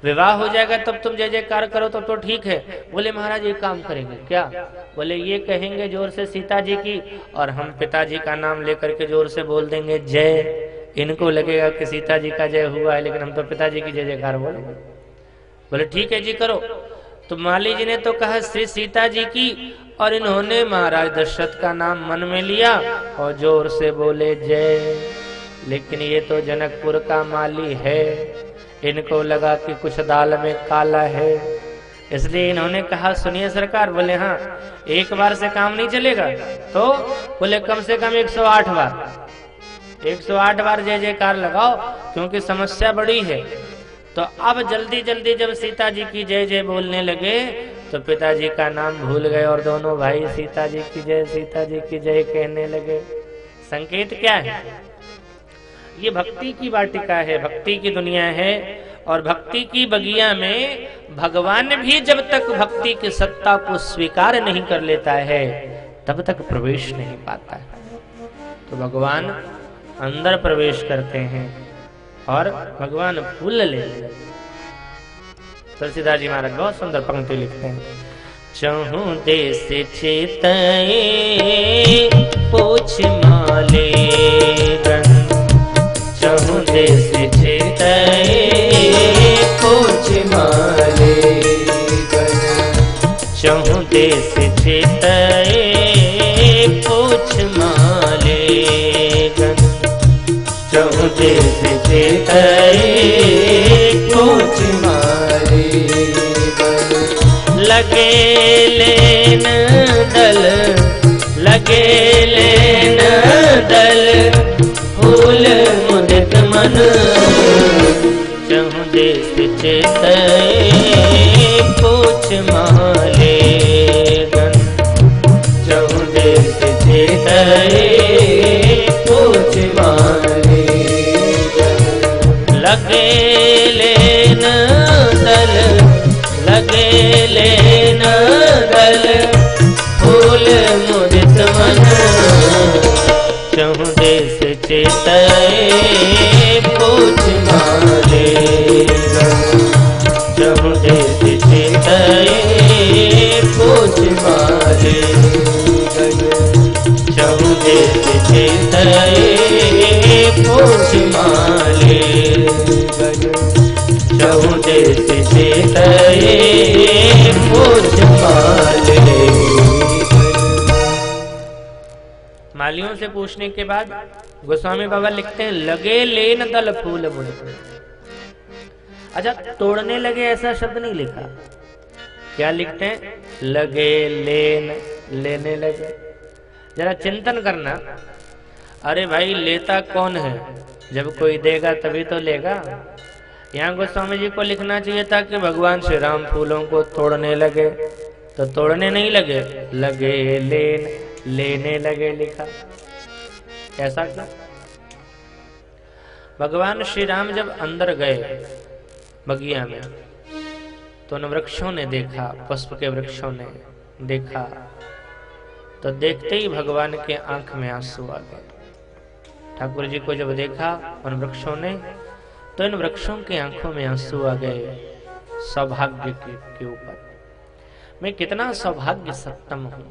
विवाह हो जाएगा तब तुम जय जयकार करो तब तो ठीक है। बोले महाराज एक काम करेंगे क्या? बोले ये कहेंगे जोर से सीता जी की, और हम पिताजी का नाम लेकर के जोर से बोल देंगे जय। इनको लगेगा कि सीता जी का जय हुआ है, लेकिन हम तो पिताजी की जय जयकार बोलेंगे। बोले ठीक है जी करो। तो माली जी ने तो कहा श्री सीता जी की, और इन्होंने महाराज दशरथ का नाम मन में लिया और जोर से बोले जय। लेकिन ये तो जनकपुर का माली है, इनको लगा कि कुछ दाल में काला है, इसलिए इन्होंने कहा सुनिए सरकार। बोले हाँ, एक बार से काम नहीं चलेगा, तो बोले कम से कम 108 बार, 108 बार जय जयकार लगाओ, क्योंकि समस्या बड़ी है। तो अब जल्दी जल्दी जब सीता जी की जय जय बोलने लगे तो पिताजी का नाम भूल गए, और दोनों भाई सीता जी की जय सीता जी की जय कहने लगे। संकेत क्या है? ये भक्ति की वाटिका है, भक्ति की दुनिया है, और भक्ति की बगिया में भगवान भी जब तक भक्ति की सत्ता को स्वीकार नहीं कर लेता है तब तक प्रवेश नहीं पाता है। तो भगवान अंदर प्रवेश करते हैं और भगवान फूल ले लेते हैं। तुलसीदास जी महाराज बहुत सुंदर पंक्ति लिखते हैं। चहु देश चेतए पोछ माले गन, चहु देश चेतए पोछ माले गन, चहु देश चेतए पोछ माले गन, चहु देश चेतए पोछ माले गन। लगे लेन दल, लगे लेन दल, फूल मुदित मन, चहु देश चेतए पोछ माले गन, चहु देश चेतए पोछ माले गन। लगे लेन दल, लगे लेन दल, फूल मुदित मन, चहु देश चेतए पोछ माले गन, चहु देश चेतए पोछ माले गन, चहु देश चेतए पोछ माले गन, चहु देश चेतए पोछ माले गन। मालियों से पूछने के बाद गोस्वामी बाबा लिखते हैं लगे लेन दल फूल मुझे। अच्छा, तोड़ने लगे ऐसा शब्द नहीं लिखा, क्या लिखते हैं? लगे लेन, लेने लगे। जरा चिंतन करना, अरे भाई लेता कौन है? जब कोई देगा तभी तो लेगा। यहाँ गोस्वामी जी को लिखना चाहिए था कि भगवान श्री राम फूलों को तोड़ने लगे, तो तोड़ने नहीं लगे, लगे लेन, लेने लगे लिखा। ऐसा क्या? भगवान श्री राम जब अंदर गए बगिया में तो उन वृक्षों ने देखा, पुष्प के वृक्षों ने देखा, तो देखते ही भगवान के आंख में आंसू आ गए। ठाकुर जी को जब देखा उन वृक्षों ने, तो इन वृक्षों की आंखों में आंसू आ गए सौभाग्य के ऊपर। मैं कितना सौभाग्य सत्तम हूं,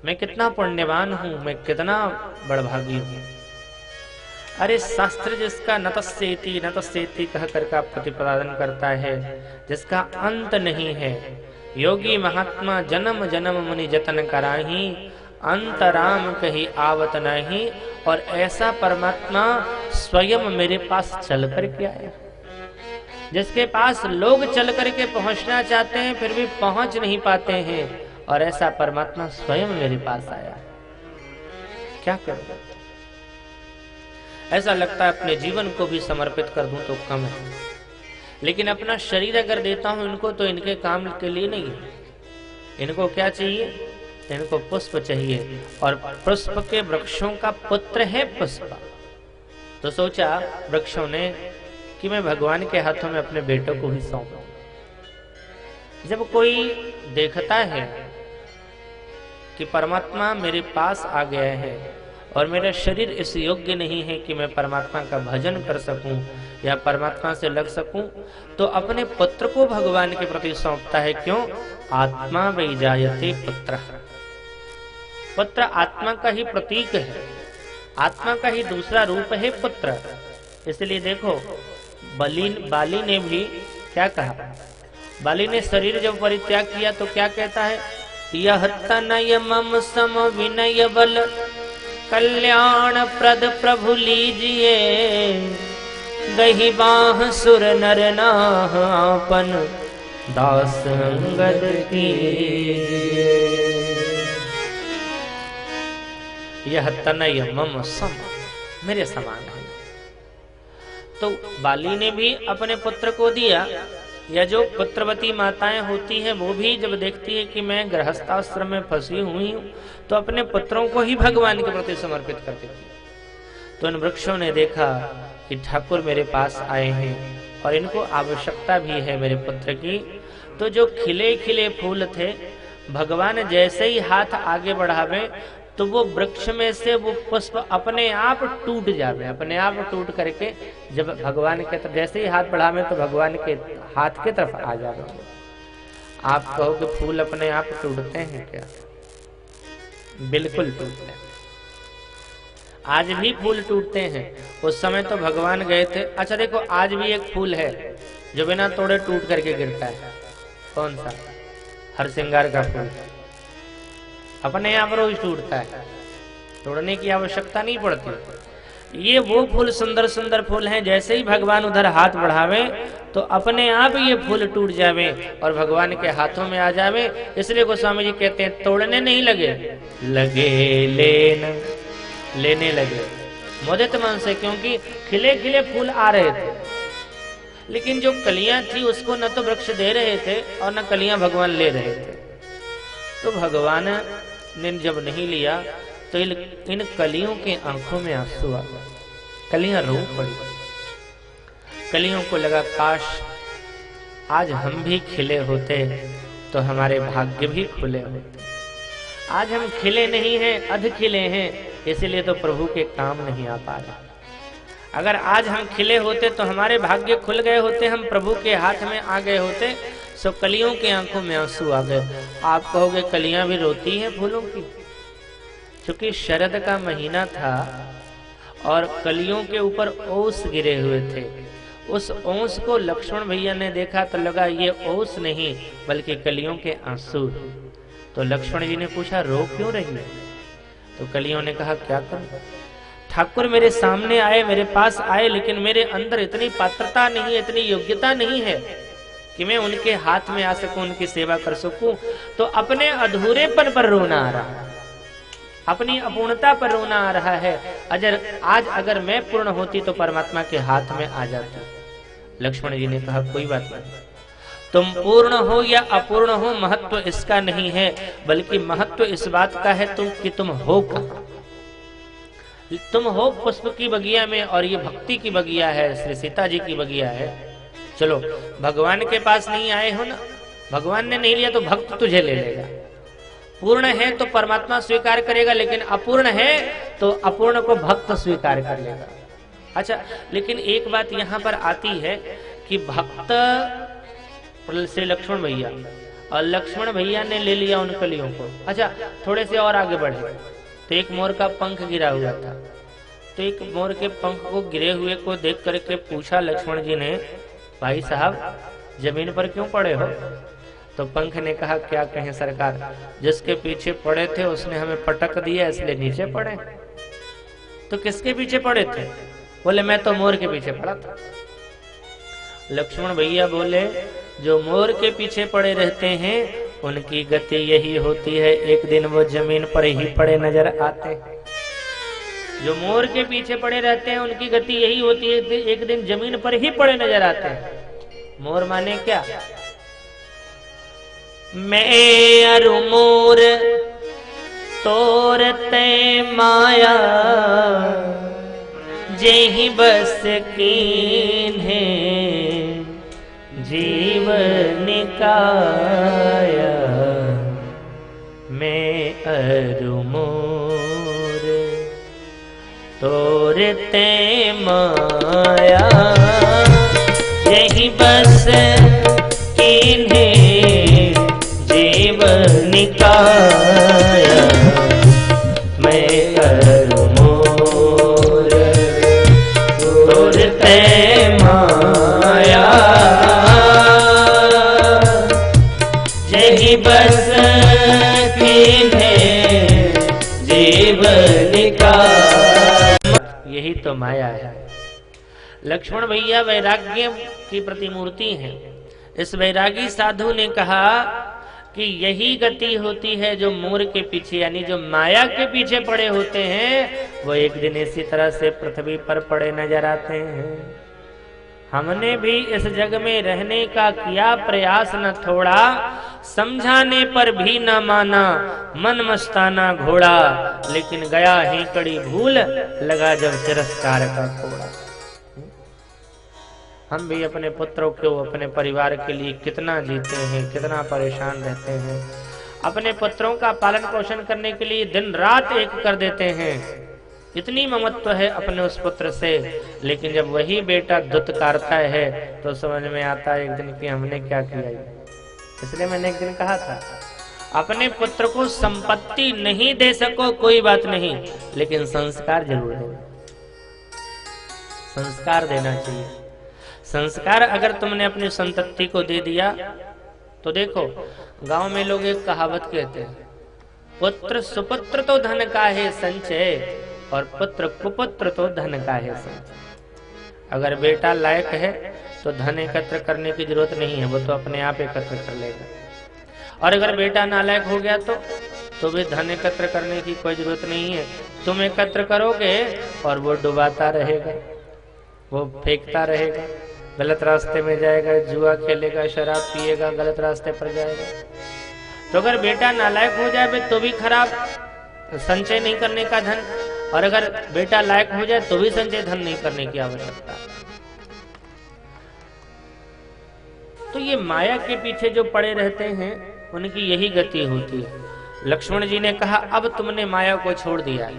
मैं कितना पुण्यवान हूं, मैं कितना बड़भागी हूं। अरे शास्त्र जिसका नतस्येति नतस्येति कह करके प्रतिपादन करता है, जिसका अंत नहीं है। योगी महात्मा जन्म जन्म मुनि जतन कराही, अंत राम कही आवत नहीं। और ऐसा परमात्मा स्वयं मेरे पास चल कर के आया, जिसके पास लोग चल करके पहुंचना चाहते हैं फिर भी पहुंच नहीं पाते हैं, और ऐसा परमात्मा स्वयं मेरे पास आया। क्या करूं? ऐसा लगता है अपने जीवन को भी समर्पित कर दूं तो कम है, लेकिन अपना शरीर अगर देता हूं इनको तो इनके काम के लिए नहीं है। इनको क्या चाहिए? इनको पुष्प चाहिए, और पुष्प के वृक्षों का पुत्र है पुष्प। तो सोचा वृक्षों ने कि मैं भगवान के हाथों में अपने बेटों को ही सौंपूं। जब कोई देखता है कि परमात्मा मेरे पास आ गया है और मेरा शरीर इस योग्य नहीं है कि मैं परमात्मा का भजन कर सकूं या परमात्मा से लग सकूं, तो अपने पुत्र को भगवान के प्रति सौंपता है। क्यों? आत्मा वै जायते पुत्र। पुत्र आत्मा का ही प्रतीक है, आत्मा का ही दूसरा रूप है पुत्र। इसलिए देखो बाली ने भी क्या कहा, बाली ने शरीर जब परित्याग किया तो क्या कहता है, यह तनय मम सम विनय बल कल्याण प्रद प्रभु लीजिए, गही बाह सुर नर नाह आपन दास अंगद कीजिए। यह तनय मम सम, मेरे समान है। तो बाली ने भी अपने पुत्र को दिया, या जो पुत्रवती माताएं होती हैं वो भी जब देखती है कि मैं गृहस्थाश्रम में फंसी हुई हूं, तो अपने पुत्रों को ही भगवान के प्रति समर्पित कर देती। तो इन वृक्षों ने देखा कि ठाकुर मेरे पास आए हैं और इनको आवश्यकता भी है मेरे पुत्र की। तो जो खिले खिले फूल थे, भगवान जैसे ही हाथ आगे बढ़ावे तो वो वृक्ष में से वो पुष्प अपने आप टूट जावे, अपने आप टूट करके जब भगवान के तरफ जैसे ही हाथ बढ़ावे तो भगवान के हाथ के तरफ आ जावे। आप कहोगे फूल अपने आप टूटते हैं क्या? बिल्कुल टूटते हैं। आज भी फूल टूटते हैं। उस समय तो भगवान गए थे। अच्छा देखो, आज भी एक फूल है जो बिना तोड़े टूट करके गिरता है। कौन सा? हरसिंगार का फूल अपने आप रोज टूटता है, तोड़ने की आवश्यकता नहीं पड़ती। ये वो फूल सुंदर सुंदर फूल हैं, जैसे ही भगवान उधर हाथ बढ़ावे तो अपने आप ये फूल टूट जावे और भगवान के हाथों में आ जावे। इसलिए गोस्वामी जी कहते हैं तोड़ने नहीं लगे, लेने लगे मोदित मन से, क्योंकि खिले खिले फूल आ रहे थे, लेकिन जो कलियां थी उसको न तो वृक्ष दे रहे थे और न कलियां भगवान ले रहे थे। तो भगवान ने जब नहीं लिया तो इन कलियों के आंखों में आंसू आ गए, कलियां रो पड़ी। कलियों को लगा काश आज हम भी खिले होते तो हमारे भाग्य भी खुले होते। आज हम खिले नहीं हैं, अध खिले हैं, इसलिए तो प्रभु के काम नहीं आ पा रहे। अगर आज हम खिले होते तो हमारे भाग्य खुल गए होते, हम प्रभु के हाथ में आ गए होते। सो कलियों के आंखों में आंसू आ गए। आप कहोगे कलियां भी रोती हैं फूलों की? क्योंकि शरद का महीना था और कलियों के ऊपर ओस गिरे हुए थे। उस ओस को लक्ष्मण भैया ने देखा तो लगा ये ओस नहीं बल्कि कलियों के आंसू। तो लक्ष्मण जी ने पूछा रो क्यों रही है? तो कलियों ने कहा क्या करूं, ठाकुर मेरे सामने आए, मेरे पास आए, लेकिन मेरे अंदर इतनी पात्रता नहीं है, इतनी योग्यता नहीं है कि मैं उनके हाथ में आ सकूं, उनकी सेवा कर सकूं। तो अपने अधूरेपन पर रोना आ रहा है, अपनी अपूर्णता पर रोना आ रहा है। आज अगर मैं पूर्ण होती तो परमात्मा के हाथ में आ जाती। लक्ष्मण जी ने कहा कोई बात नहीं, तुम पूर्ण हो या अपूर्ण हो महत्व इसका नहीं है, बल्कि महत्व इस बात का है कि तुम हो कहां। तुम हो पुष्प की बगिया में और ये भक्ति की बगिया है, श्री सीता जी की बगिया है। चलो भगवान के पास नहीं आए हो ना, भगवान ने नहीं लिया तो भक्त तुझे ले लेगा। पूर्ण है तो परमात्मा स्वीकार करेगा, लेकिन अपूर्ण है तो अपूर्ण को भक्त स्वीकार कर लेगा। अच्छा, लेकिन एक बात यहाँ पर आती है कि भक्त श्री लक्ष्मण भैया और लक्ष्मण भैया ने ले लिया उन कलियों को। अच्छा, थोड़े से और आगे बढ़े तो एक मोर का पंख गिरा हुआ था। तो एक मोर के पंख को गिरे हुए को देख करके पूछा लक्ष्मण जी ने, भाई साहब जमीन पर क्यों पड़े हो? तो पंख ने कहा क्या कहें सरकार, जिसके पीछे पड़े थे उसने हमें पटक दिया इसलिए नीचे पड़े। तो किसके पीछे पड़े थे? बोले मैं तो मोर के पीछे पड़ा था। लक्ष्मण भैया बोले जो मोर के पीछे पड़े रहते हैं उनकी गति यही होती है, एक दिन वो जमीन पर ही पड़े नजर आते हैं। जो मोर के पीछे पड़े रहते हैं उनकी गति यही होती है, एक दिन जमीन पर ही पड़े नजर आते हैं। मोर माने क्या? मैं अरु मोर तोरते माया, जेहि बस कीन्हे जीव निकाया। मैं अरु मोर तोरते माया यही बस इन्हें जीवन निकाया मैं करूं मोर तोरते माया यही बस इन्हें जीवन निकाया। यही तो माया है। लक्ष्मण भैया वैराग्य की प्रतिमूर्ति हैं। इस वैरागी साधु ने कहा कि यही गति होती है जो मोर के पीछे यानी जो माया के पीछे पड़े होते हैं वो एक दिन इसी तरह से पृथ्वी पर पड़े नजर आते हैं। हमने भी इस जग में रहने का किया प्रयास न थोड़ा, समझाने पर भी न माना मन मस्ताना घोड़ा, लेकिन गया ही कड़ी भूल लगा जब तिरस्कार का घोड़ा। हम भी अपने पुत्रों को अपने परिवार के लिए कितना जीते हैं, कितना परेशान रहते हैं, अपने पुत्रों का पालन पोषण करने के लिए दिन रात एक कर देते हैं, इतनी ममत्व है अपने उस पुत्र से, लेकिन जब वही बेटा दुत्कारता है तो समझ में आता है एक दिन कि हमने क्या किया। इसलिए मैंने एक दिन कहा था अपने पुत्र को संपत्ति नहीं दे सको कोई बात नहीं, लेकिन संस्कार जरूर देना, संस्कार देना चाहिए। संस्कार अगर तुमने अपनी संतति को दे दिया तो देखो गांव में लोग एक कहावत कहते हैं, पुत्र सुपुत्र तो धन का है संचय और पुत्र कुपुत्र तो धन का है संचय। अगर बेटा लायक है तो धन एकत्र करने की जरूरत नहीं है, वो तो अपने आप एकत्र कर लेगा। और अगर बेटा नालायक हो गया तो भी धन एकत्र करने की कोई जरूरत नहीं है, तुम एकत्र करोगे और वो डुबाता रहेगा, वो फेंकता रहेगा, गलत रास्ते में जाएगा, जुआ खेलेगा, शराब पिएगा, गलत रास्ते पर जाएगा। तो अगर बेटा नालायक हो जाए तो भी खराब, संचय नहीं करने का धन, और अगर बेटा लायक हो जाए तो भी संचय धन नहीं करने की आवश्यकता। तो ये माया के पीछे जो पड़े रहते हैं उनकी यही गति होती है। लक्ष्मण जी ने कहा अब तुमने माया को छोड़ दिया है,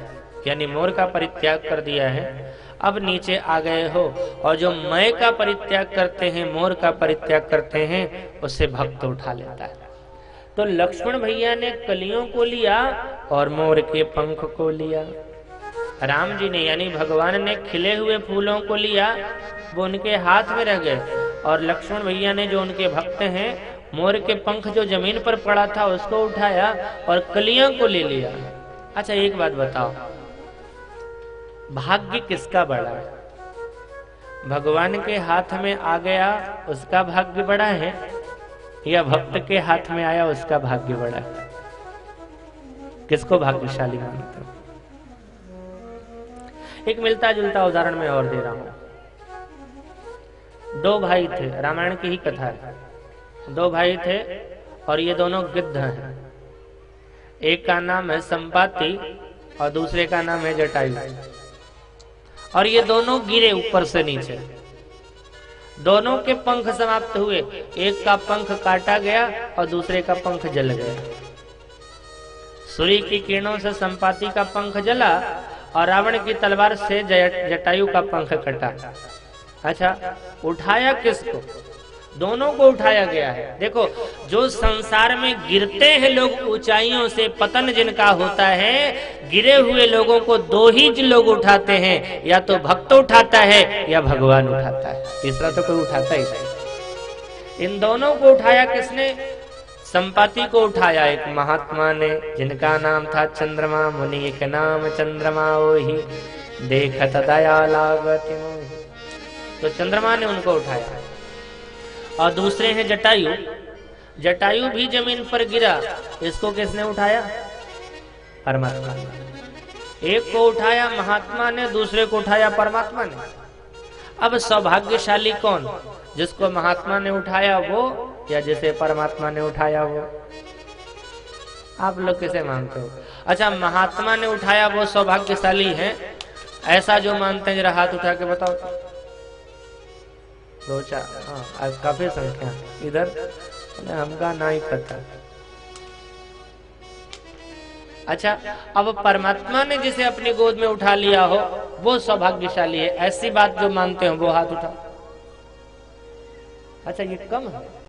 यानी मोर का परित्याग कर दिया है, अब नीचे आ गए हो, और जो मैं का परित्याग करते हैं, मोर का परित्याग करते हैं, उससे भक्त उठा लेता है। तो लक्ष्मण भैया ने कलियों को लिया और मोर के पंख को लिया। राम जी ने यानी भगवान ने खिले हुए फूलों को लिया, वो उनके हाथ में रह गए, और लक्ष्मण भैया ने जो उनके भक्त हैं मोर के पंख जो जमीन पर पड़ा था उसको उठाया और कलियों को ले लिया। अच्छा एक बात बताओ, भाग्य किसका बड़ा है? भगवान के हाथ में आ गया उसका भाग्य बड़ा है या भक्त के हाथ में आया उसका भाग्य बड़ा है? किसको भाग्यशाली मानते हो? एक मिलता जुलता उदाहरण मैं और दे रहा हूं। दो भाई थे, रामायण की ही कथा है। दो भाई थे और ये दोनों गिद्ध हैं। एक का नाम है संपाति और दूसरे का नाम है जटायु, और ये दोनों गिरे ऊपर से नीचे। दोनों के पंख समाप्त हुए, एक का पंख काटा गया और दूसरे का पंख जल गया। सूर्य की किरणों से संपाति का पंख जला और रावण की तलवार से जटायु का पंख कटा। अच्छा, उठाया किसको? दोनों को उठाया गया है। देखो, जो संसार में गिरते हैं लोग ऊंचाइयों से, पतन जिनका होता है, गिरे हुए लोगों को दो ही लोग उठाते हैं, या तो भक्त उठाता है या भगवान उठाता है, तीसरा तो कोई उठाता ही नहीं। इन दोनों को उठाया किसने? संपाति को उठाया एक महात्मा ने, जिनका नाम था चंद्रमा मुनि, एक नाम चंद्रमा ओहि, देखत दया लागत मोहि। तो चंद्रमा ने उनको उठाया। और दूसरे हैं जटायु। जटायु भी जमीन पर गिरा, इसको किसने उठाया? परमात्मा ने। एक को उठाया महात्मा ने, दूसरे को उठाया परमात्मा ने। अब सौभाग्यशाली कौन? जिसको महात्मा ने उठाया वो, या जिसे परमात्मा ने उठाया वो? आप लोग किसे मानते हो? अच्छा, महात्मा ने उठाया वो सौभाग्यशाली है, ऐसा जो मानते हैं जरा हाथ उठा के बताओ। दो चार, हाँ आज काफी संख्या इधर, हमका ना ही पता। अच्छा, अब परमात्मा ने जिसे अपनी गोद में उठा लिया हो वो सौभाग्यशाली है, ऐसी बात जो मानते हो वो हाथ उठाओ। अच्छा, ये कम है।